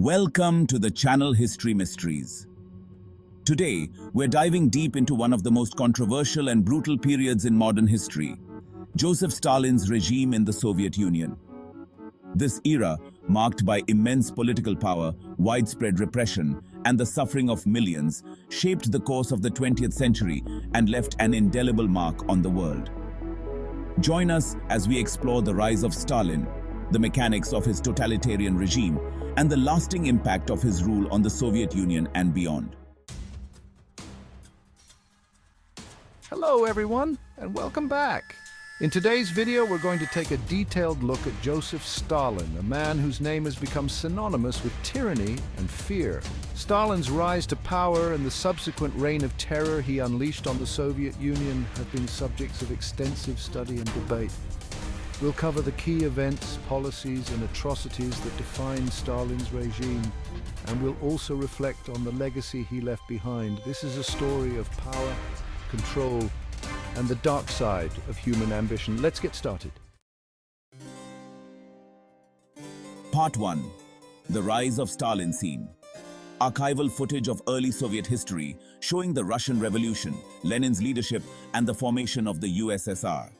Welcome to the channel History Mysteries. Today, we're diving deep into one of the most controversial and brutal periods in modern history, Joseph Stalin's regime in the Soviet Union. This era, marked by immense political power, widespread repression, and the suffering of millions, shaped the course of the 20th century and left an indelible mark on the world. Join us as we explore the rise of Stalin, the mechanics of his totalitarian regime, and the lasting impact of his rule on the Soviet Union and beyond. Hello everyone, and welcome back. In today's video, we're going to take a detailed look at Joseph Stalin, a man whose name has become synonymous with tyranny and fear. Stalin's rise to power and the subsequent reign of terror he unleashed on the Soviet Union have been subjects of extensive study and debate. We'll cover the key events, policies, and atrocities that defined Stalin's regime, and we'll also reflect on the legacy he left behind. This is a story of power, control, and the dark side of human ambition. Let's get started. Part 1. The Rise of Stalin Scene. Archival footage of early Soviet history showing the Russian Revolution, Lenin's leadership, and the formation of the USSR.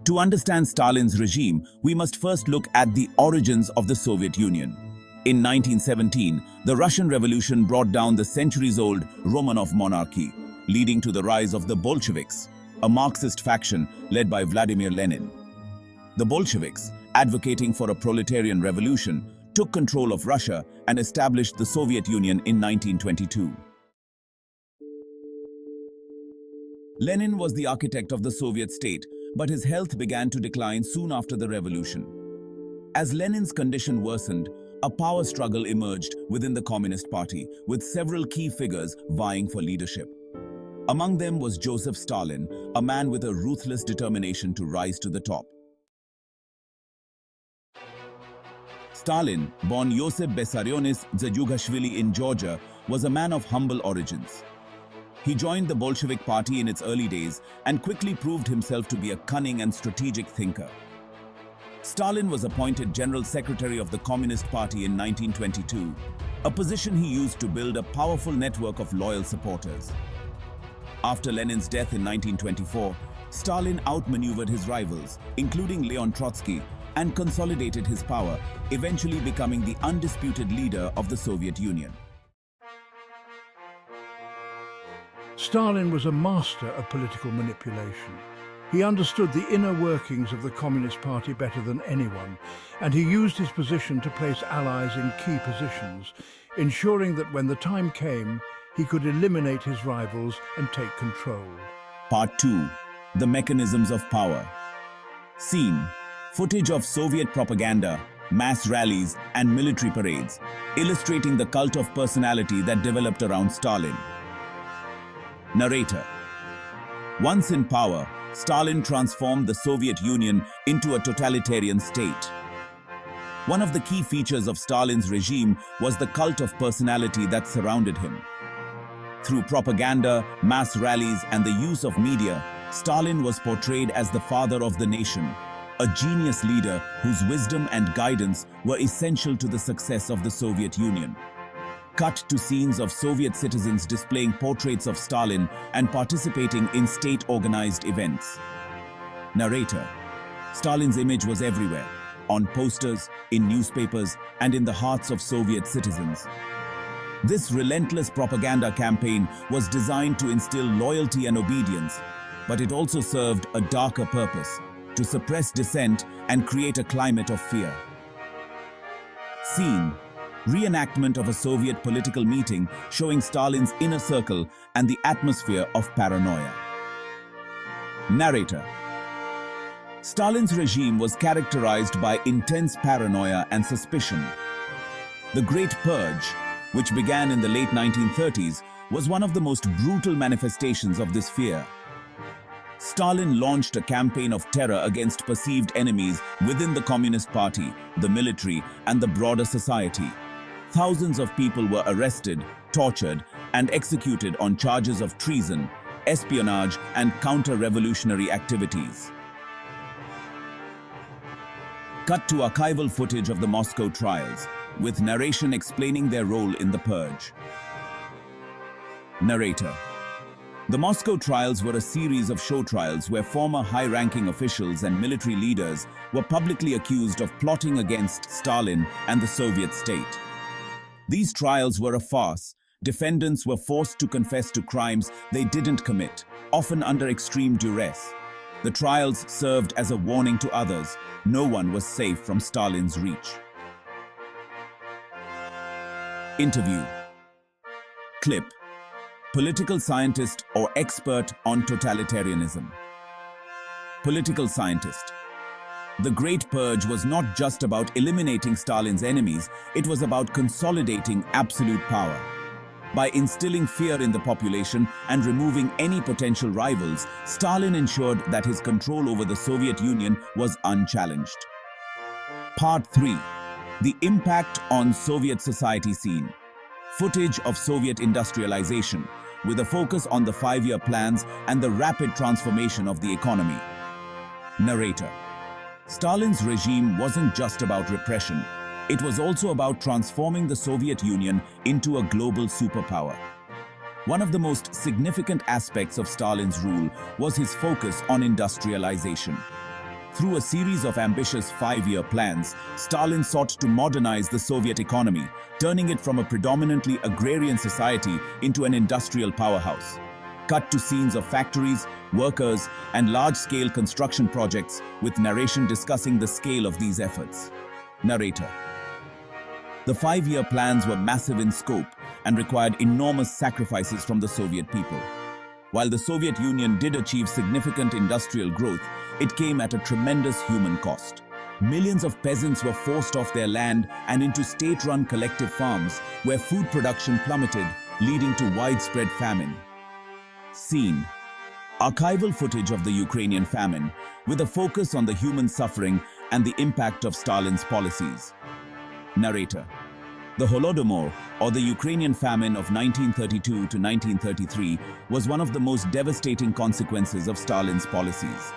To understand Stalin's regime, we must first look at the origins of the Soviet Union. In 1917, the Russian Revolution brought down the centuries-old Romanov monarchy, leading to the rise of the Bolsheviks, a Marxist faction led by Vladimir Lenin. The Bolsheviks, advocating for a proletarian revolution, took control of Russia and established the Soviet Union in 1922. Lenin was the architect of the Soviet state, but his health began to decline soon after the revolution. As Lenin's condition worsened, a power struggle emerged within the Communist Party, with several key figures vying for leadership. Among them was Joseph Stalin, a man with a ruthless determination to rise to the top. Stalin, born Yosef Bessarionis Dzhugashvili in Georgia, was a man of humble origins. He joined the Bolshevik Party in its early days and quickly proved himself to be a cunning and strategic thinker. Stalin was appointed General Secretary of the Communist Party in 1922, a position he used to build a powerful network of loyal supporters. After Lenin's death in 1924, Stalin outmaneuvered his rivals, including Leon Trotsky, and consolidated his power, eventually becoming the undisputed leader of the Soviet Union. Stalin was a master of political manipulation. He understood the inner workings of the Communist Party better than anyone, and he used his position to place allies in key positions, ensuring that when the time came, he could eliminate his rivals and take control. Part 2. The Mechanisms of Power. Scene: footage of Soviet propaganda, mass rallies, and military parades, illustrating the cult of personality that developed around Stalin. Narrator. Once in power, Stalin transformed the Soviet Union into a totalitarian state. One of the key features of Stalin's regime was the cult of personality that surrounded him. Through propaganda, mass rallies, and the use of media, Stalin was portrayed as the father of the nation, a genius leader whose wisdom and guidance were essential to the success of the Soviet Union. Cut to scenes of Soviet citizens displaying portraits of Stalin and participating in state-organized events. Narrator. Stalin's image was everywhere, on posters, in newspapers, and in the hearts of Soviet citizens. This relentless propaganda campaign was designed to instill loyalty and obedience, but it also served a darker purpose: to suppress dissent and create a climate of fear. Scene: reenactment of a Soviet political meeting showing Stalin's inner circle and the atmosphere of paranoia. Narrator. Stalin's regime was characterized by intense paranoia and suspicion. The Great Purge, which began in the late 1930s, was one of the most brutal manifestations of this fear. Stalin launched a campaign of terror against perceived enemies within the Communist Party, the military, and the broader society. Thousands of people were arrested, tortured, and executed on charges of treason, espionage, and counter-revolutionary activities. Cut to archival footage of the Moscow trials, with narration explaining their role in the purge. Narrator. The Moscow trials were a series of show trials where former high-ranking officials and military leaders were publicly accused of plotting against Stalin and the Soviet state. These trials were a farce. Defendants were forced to confess to crimes they didn't commit, often under extreme duress. The trials served as a warning to others. No one was safe from Stalin's reach. Interview. Clip. Political scientist or expert on totalitarianism. Political scientist. The Great Purge was not just about eliminating Stalin's enemies, it was about consolidating absolute power. By instilling fear in the population and removing any potential rivals, Stalin ensured that his control over the Soviet Union was unchallenged. Part 3. The impact on Soviet society scene. Footage of Soviet industrialization, with a focus on the 5-year plans and the rapid transformation of the economy. Narrator. Stalin's regime wasn't just about repression. It was also about transforming the Soviet Union into a global superpower. One of the most significant aspects of Stalin's rule was his focus on industrialization. Through a series of ambitious 5-year plans, Stalin sought to modernize the Soviet economy, turning it from a predominantly agrarian society into an industrial powerhouse. Cut to scenes of factories, workers, and large-scale construction projects, with narration discussing the scale of these efforts. Narrator. The 5-year plans were massive in scope and required enormous sacrifices from the Soviet people. While the Soviet Union did achieve significant industrial growth, it came at a tremendous human cost. Millions of peasants were forced off their land and into state-run collective farms, where food production plummeted, leading to widespread famine. Scene. Archival footage of the Ukrainian famine, with a focus on the human suffering and the impact of Stalin's policies. Narrator. The Holodomor, or the Ukrainian famine of 1932 to 1933, was one of the most devastating consequences of Stalin's policies.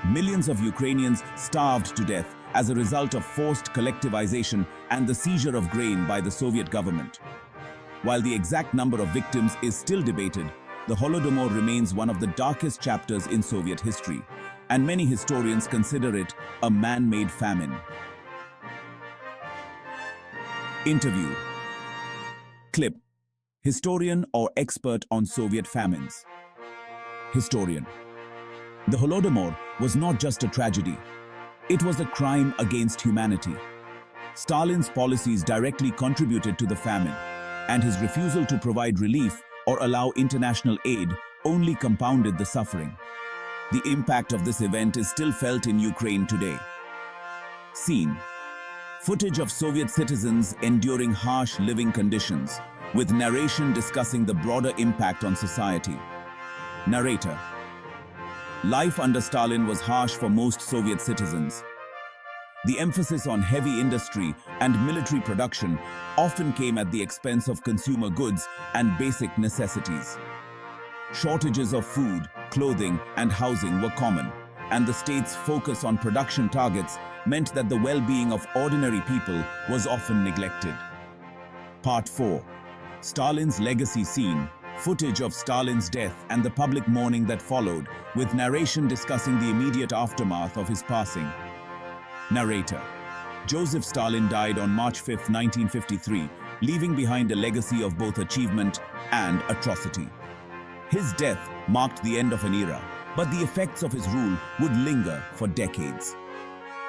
Millions of Ukrainians starved to death as a result of forced collectivization and the seizure of grain by the Soviet government. While the exact number of victims is still debated, the Holodomor remains one of the darkest chapters in Soviet history, and many historians consider it a man-made famine. Interview. Clip. Historian or expert on Soviet famines. Historian. The Holodomor was not just a tragedy. It was a crime against humanity. Stalin's policies directly contributed to the famine, and his refusal to provide relief or allow international aid only compounded the suffering. The impact of this event is still felt in Ukraine today. Scene. Footage of Soviet citizens enduring harsh living conditions, with narration discussing the broader impact on society. Narrator. Life under Stalin was harsh for most Soviet citizens. The emphasis on heavy industry and military production often came at the expense of consumer goods and basic necessities. Shortages of food, clothing, and housing were common, and the state's focus on production targets meant that the well-being of ordinary people was often neglected. Part 4. Stalin's legacy scene. Footage of Stalin's death and the public mourning that followed, with narration discussing the immediate aftermath of his passing. Narrator. Joseph Stalin died on March 5, 1953, leaving behind a legacy of both achievement and atrocity. His death marked the end of an era, but the effects of his rule would linger for decades.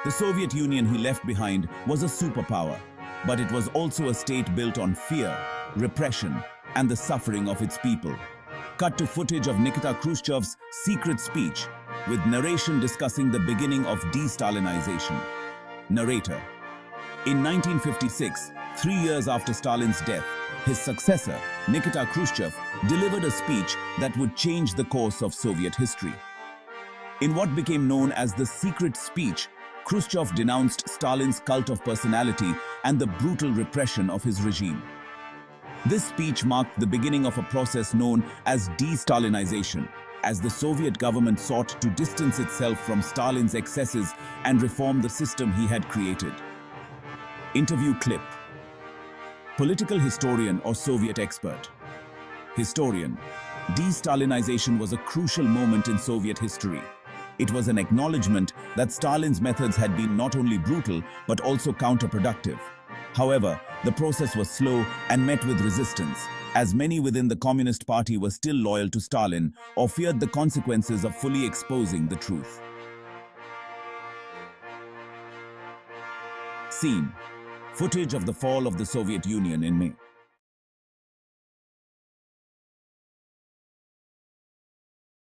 The Soviet Union he left behind was a superpower, but it was also a state built on fear, repression, and the suffering of its people. Cut to footage of Nikita Khrushchev's secret speech, with narration discussing the beginning of de-Stalinization. Narrator. In 1956, 3 years after Stalin's death, his successor, Nikita Khrushchev, delivered a speech that would change the course of Soviet history. In what became known as the secret speech, Khrushchev denounced Stalin's cult of personality and the brutal repression of his regime. This speech marked the beginning of a process known as de-Stalinization, as the Soviet government sought to distance itself from Stalin's excesses and reform the system he had created. Interview clip. Political historian or Soviet expert? Historian. De-Stalinization was a crucial moment in Soviet history. It was an acknowledgement that Stalin's methods had been not only brutal but also counterproductive. However, the process was slow and met with resistance, as many within the Communist Party were still loyal to Stalin or feared the consequences of fully exposing the truth. Scene. Footage of the fall of the Soviet Union in May.